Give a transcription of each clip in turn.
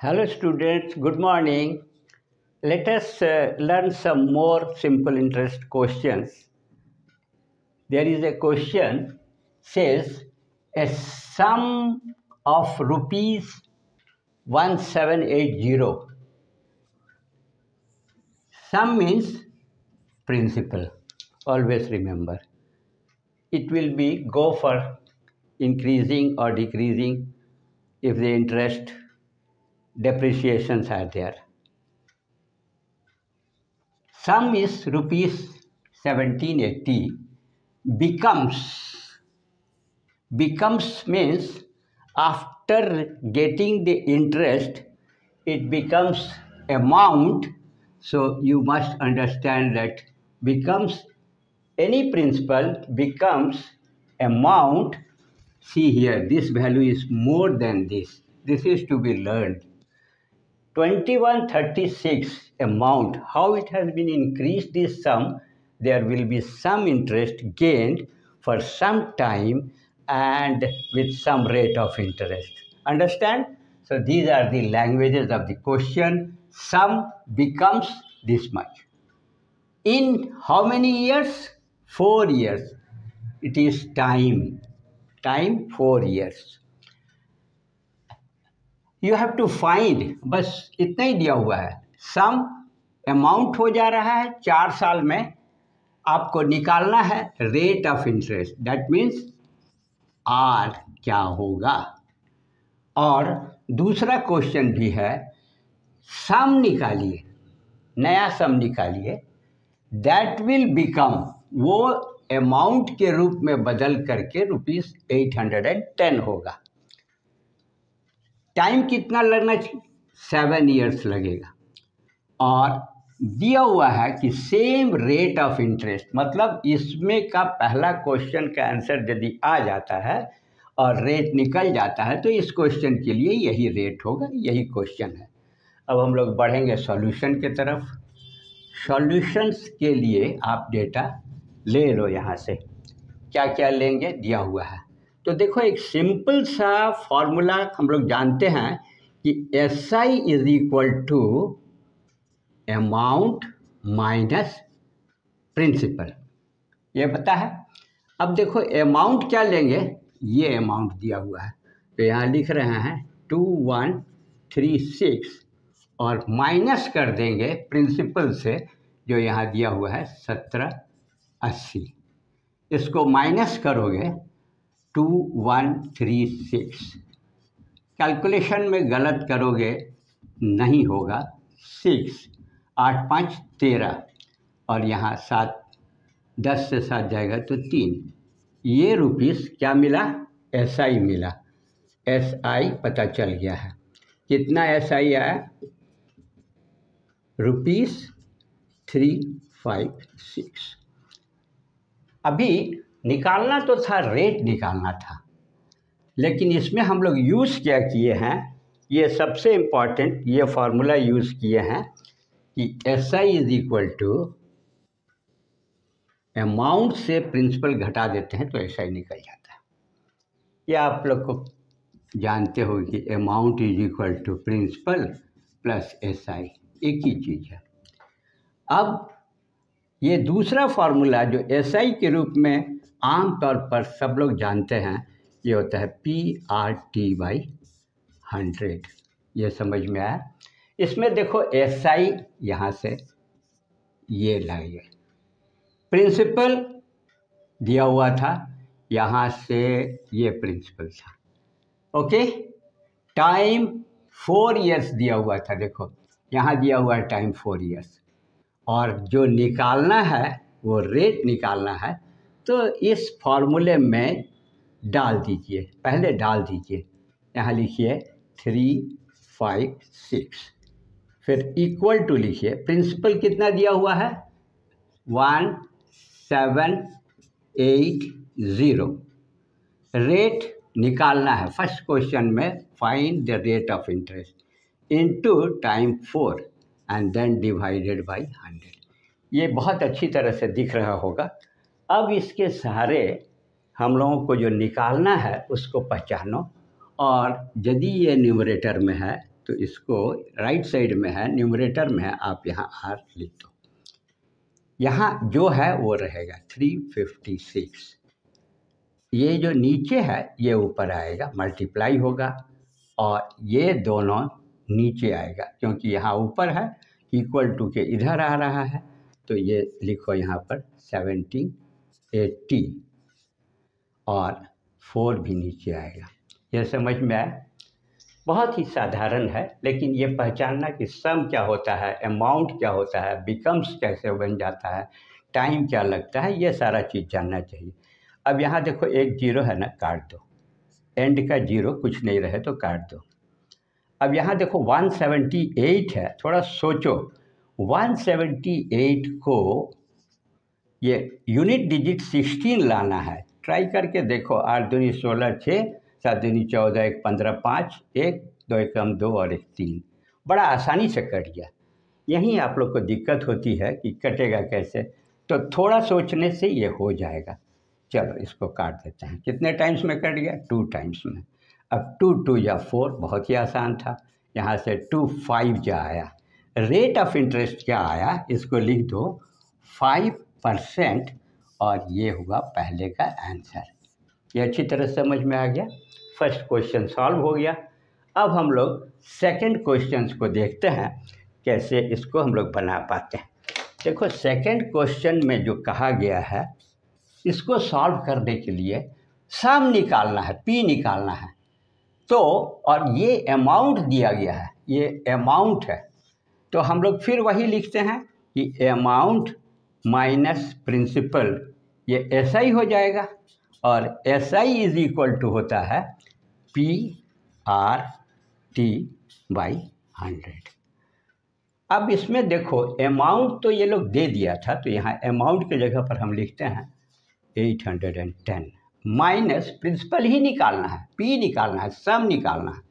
Hello students, good morning. Let us learn some more simple interest questions. There is a question says a sum of rupees 1780. Sum means principal. Always remember. It will be go for increasing or decreasing if the interest depreciations are there. Sum is rupees 1780 becomes means after getting the interest it becomes amount. So you must understand that becomes any principal becomes amount. See here, this value is more than this. This is to be learned. 2136 amount, how it has been increased this sum, there will be some interest gained for some time and with some rate of interest. Understand? So these are the languages of the question. Sum becomes this much. In how many years? 4 years. It is time. Time 4 years. You have to find, बस इतना ही दिया हुआ है. Some amount हो जा रहा है 4 साल में, आपको निकालना है rate of interest. That means R क्या होगा. और दूसरा क्वेश्चन भी है, सम निकालिए, नया सम निकालिए. दैट विल बिकम, वो अमाउंट के रूप में बदल करके रुपीज़ 810 होगा. टाइम कितना लगना चाहिए? 7 इयर्स लगेगा. और दिया हुआ है कि सेम रेट ऑफ इंटरेस्ट, मतलब इसमें का पहला क्वेश्चन का आंसर यदि आ जाता है और रेट निकल जाता है तो इस क्वेश्चन के लिए यही रेट होगा. यही क्वेश्चन है. अब हम लोग बढ़ेंगे सॉल्यूशन के तरफ. सॉल्यूशंस के लिए आप डेटा ले लो. यहाँ से क्या क्या लेंगे दिया हुआ है. तो देखो, एक सिंपल सा फॉर्मूला हम लोग जानते हैं कि SI is equal to amount minus principal. ये पता है. अब देखो अमाउंट क्या लेंगे, ये अमाउंट दिया हुआ है तो यहाँ लिख रहे हैं 2136 और माइनस कर देंगे प्रिंसिपल से जो यहाँ दिया हुआ है 1780. इसको माइनस करोगे 2136. कैलकुलेशन में गलत करोगे नहीं होगा. 6 8 5 13 और यहाँ 7 10 से 7 जाएगा तो 3. ये रुपीस क्या मिला? SI मिला. SI पता चल गया है. कितना SI आया? रुपीस 356. अभी निकालना तो था, रेट निकालना था, लेकिन इसमें हम लोग यूज़ क्या किए हैं, ये सबसे इम्पॉर्टेंट ये फार्मूला यूज़ किए हैं कि SI is equal to amount से प्रिंसिपल घटा देते हैं तो SI निकल जाता है. ये आप लोग को जानते हो कि amount is equal to principal plus SI, एक ही चीज़ है. अब ये दूसरा फार्मूला जो SI के रूप में आमतौर पर सब लोग जानते हैं, ये होता है PRT/100. ये समझ में आया. इसमें देखो SI यहाँ से ये लाइए, प्रिंसिपल दिया हुआ था, यहाँ से ये प्रिंसिपल था. ओके. टाइम 4 इयर्स दिया हुआ था. देखो यहाँ दिया हुआ है टाइम 4 इयर्स, और जो निकालना है वो रेट निकालना है तो इस फॉर्मूले में डाल दीजिए. पहले डाल दीजिए, यहाँ लिखिए 356, फिर इक्वल टू लिखिए. प्रिंसिपल कितना दिया हुआ है? 1780. रेट निकालना है. फर्स्ट क्वेश्चन में find the rate of interest into time 4 and then divided by 100. ये बहुत अच्छी तरह से दिख रहा होगा. अब इसके सहारे हम लोगों को जो निकालना है उसको पहचानो, और यदि ये न्यूमरेटर में है तो इसको राइट साइड में है, न्यूमरेटर में है, आप यहाँ r लिख दो। यहाँ जो है वो रहेगा 356। ये जो नीचे है ये ऊपर आएगा, मल्टीप्लाई होगा, और ये दोनों नीचे आएगा क्योंकि यहाँ ऊपर है, इक्वल टू के इधर आ रहा है, तो ये लिखो यहाँ पर 1780 और 4 भी नीचे आएगा। ये समझ में आया? बहुत ही साधारण है, लेकिन ये पहचानना कि सम क्या होता है, अमाउंट क्या होता है, बिकम्स कैसे बन जाता है, टाइम क्या लगता है, ये सारा चीज़ जानना चाहिए। अब यहाँ देखो एक जीरो है ना, काट दो, एंड का जीरो कुछ नहीं रहे तो काट दो। अब यहाँ देखो 178 है, थोड़ा सोचो, 178 को ये यूनिट डिजिट 16 लाना है, ट्राई करके देखो। 8 दूनी 16, 6, 7 दूनी 14, 1 15, 5, 1 2 1 2 और 1 3, बड़ा आसानी से कट गया। यहीं आप लोग को दिक्कत होती है कि कटेगा कैसे, तो थोड़ा सोचने से ये हो जाएगा। चलो इसको काट देते हैं। कितने टाइम्स में कट गया? 2 टाइम्स में। अब 2 2 या 4, बहुत ही आसान था। यहाँ से 2 5 जा आया। रेट ऑफ इंटरेस्ट क्या आया, इसको लिख दो 5%, और ये हुआ पहले का आंसर। ये अच्छी तरह समझ में आ गया। फर्स्ट क्वेश्चन सॉल्व हो गया। अब हम लोग सेकंड क्वेश्चन को देखते हैं कैसे इसको हम लोग बना पाते हैं। देखो सेकंड क्वेश्चन में जो कहा गया है, इसको सॉल्व करने के लिए सम निकालना है, पी निकालना है। तो और ये अमाउंट दिया गया है, ये अमाउंट है, तो हम लोग फिर वही लिखते हैं कि अमाउंट माइनस प्रिंसिपल, ये SI हो जाएगा, और SI इज इक्वल टू होता है PRT/100। अब इसमें देखो अमाउंट तो ये लोग दे दिया था, तो यहाँ अमाउंट के जगह पर हम लिखते हैं 810, माइनस प्रिंसिपल ही निकालना है, P निकालना है, सम निकालना है।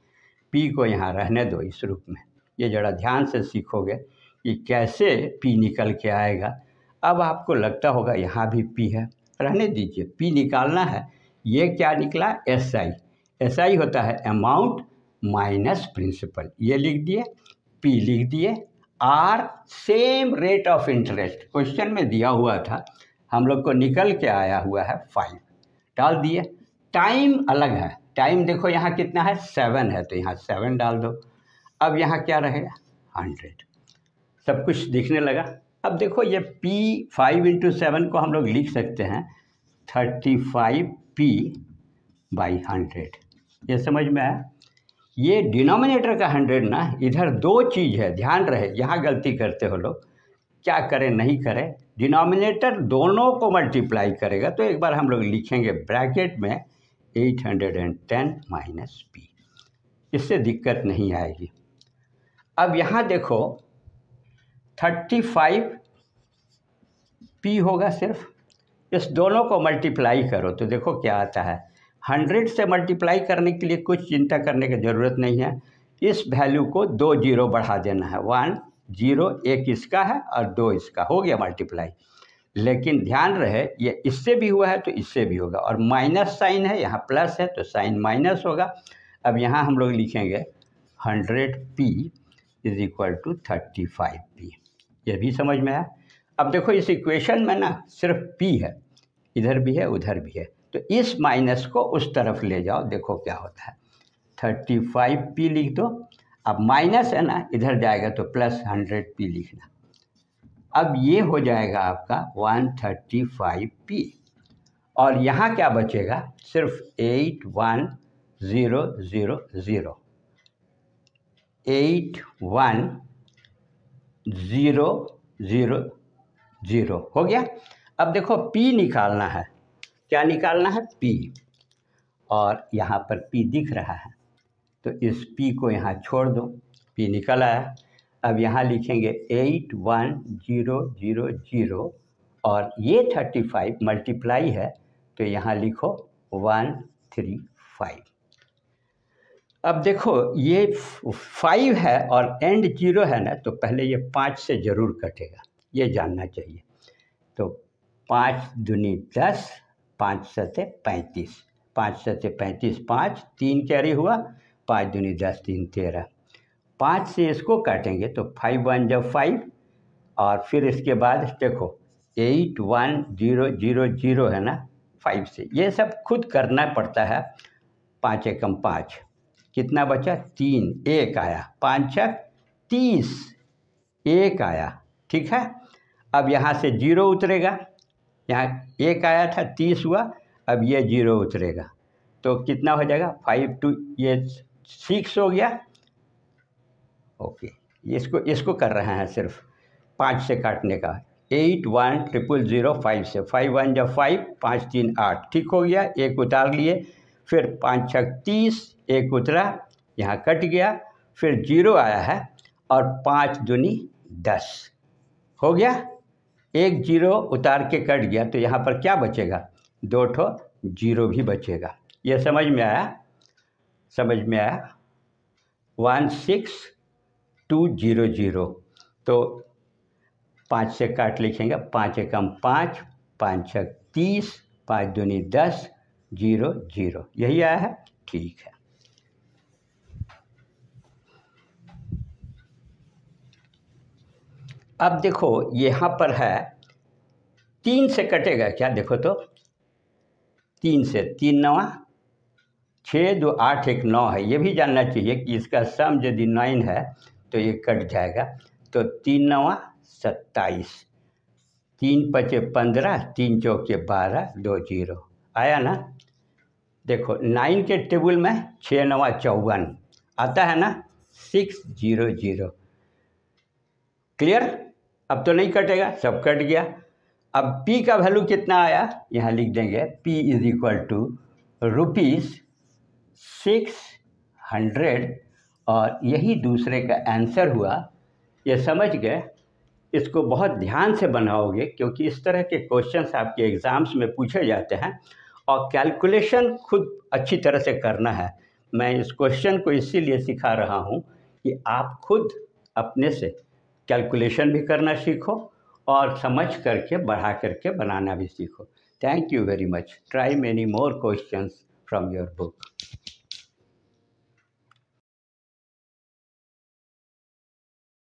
P को यहाँ रहने दो इस रूप में, ये ज़रा ध्यान से सीखोगे कि कैसे P निकल के आएगा। अब आपको लगता होगा यहाँ भी P है, रहने दीजिए, P निकालना है। ये क्या निकला? SI। SI होता है अमाउंट माइनस प्रिंसिपल, ये लिख दिए, P लिख दिए, R same rate of interest question में दिया हुआ था, हम लोग को निकल के आया हुआ है 5, डाल दिए। टाइम अलग है, टाइम देखो यहाँ कितना है, 7 है, तो यहाँ 7 डाल दो। अब यहाँ क्या रहेगा? 100। सब कुछ दिखने लगा। अब देखो ये P 5 × 7 को हम लोग लिख सकते हैं 35P/100। ये समझ में आया? ये डिनोमिनेटर का 100 ना, इधर दो चीज़ है, ध्यान रहे, यहाँ गलती करते हो लोग, क्या करें नहीं करें, डिनोमिनेटर दोनों को मल्टीप्लाई करेगा। तो एक बार हम लोग लिखेंगे ब्रैकेट में 810 - P, इससे दिक्कत नहीं आएगी। अब यहाँ देखो 35P होगा, सिर्फ इस दोनों को मल्टीप्लाई करो तो देखो क्या आता है। 100 से मल्टीप्लाई करने के लिए कुछ चिंता करने की ज़रूरत नहीं है, इस वैल्यू को 2 0 बढ़ा देना है, 1 0, एक इसका है और 2 इसका, हो गया मल्टीप्लाई। लेकिन ध्यान रहे ये इससे भी हुआ है तो इससे भी होगा, और माइनस साइन है, यहाँ प्लस है तो साइन माइनस होगा। अब यहाँ हम लोग लिखेंगे 100P = 35P, ये भी समझ में आया। अब देखो इस इक्वेशन में ना सिर्फ P है, इधर भी है उधर भी है, तो इस माइनस को उस तरफ ले जाओ, देखो क्या होता है। 35P लिख दो, अब माइनस है ना, इधर जाएगा तो प्लस 100P लिखना। अब ये हो जाएगा आपका 135P, और यहाँ क्या बचेगा? सिर्फ 81000, 81000 हो गया। अब देखो P निकालना है, क्या निकालना है? P, और यहाँ पर P दिख रहा है, तो इस P को यहाँ छोड़ दो, P निकल आया। अब यहाँ लिखेंगे 81000, और ये 35 मल्टीप्लाई है, तो यहाँ लिखो 135। अब देखो ये 5 है और एंड 0 है ना, तो पहले ये 5 से ज़रूर कटेगा, ये जानना चाहिए। तो 5 दूनी 10, 5 सते 35, 5 सते 35, 5 3 कैरी हुआ, 5 दूनी 10, 3 13, 5 से इसको काटेंगे तो 5 1 जब 5, और फिर इसके बाद देखो 8 1 0 0 0 है ना 5 से। ये सब खुद करना पड़ता है। 5 एकम 5, कितना बचा 3, 1 आया, 5 छक 30, 1 आया, ठीक है। अब यहाँ से 0 उतरेगा, यहाँ 1 आया था 30 हुआ, अब ये 0 उतरेगा तो कितना हो जाएगा 5 2 ये 6 हो गया। ओके, इसको कर रहे हैं सिर्फ 5 से काटने का। 8 1 0 0 5 से, 5 1 जब 5, 5 3 8, ठीक हो गया। 1 उतार लिए, फिर 5 6 30, 1 उतरा, यहाँ कट गया, फिर 0 आया है और 5 दूनी 10 हो गया। 1 0 उतार के कट गया तो यहाँ पर क्या बचेगा, 2 ठो 0 भी बचेगा। ये समझ में आया? समझ में आया? 1 6 2 0 0 तो 5 से काट लिखेंगे, 5 एकम 5, 5 छक 30, 5 दूनी 10, 0 0, यही आया है, ठीक है। अब देखो यहाँ पर है 3 से कटेगा क्या, देखो तो 3 से 3 9 6 2 8 1 9 है। ये भी जानना चाहिए कि इसका सम यदि 9 है तो ये कट जाएगा, तो 3 9 27, 3 5 15, 3 चौके 12, 2 0 आया ना। देखो 9 के टेबल में 6 9 54 आता है ना, 6 0 0, क्लियर। अब तो नहीं कटेगा, सब कट गया। अब P का वैल्यू कितना आया, यहाँ लिख देंगे P इज इक्वल टू ₹600, और यही दूसरे का आंसर हुआ। ये समझ गए? इसको बहुत ध्यान से बनाओगे क्योंकि इस तरह के क्वेश्चंस आपके एग्ज़ाम्स में पूछे जाते हैं, और कैलकुलेशन खुद अच्छी तरह से करना है। मैं इस क्वेश्चन को इसीलिए सिखा रहा हूँ कि आप खुद अपने से कैलकुलेशन भी करना सीखो और समझ करके बढ़ा करके बनाना भी सीखो। Thank you very much. Try many more questions from your book.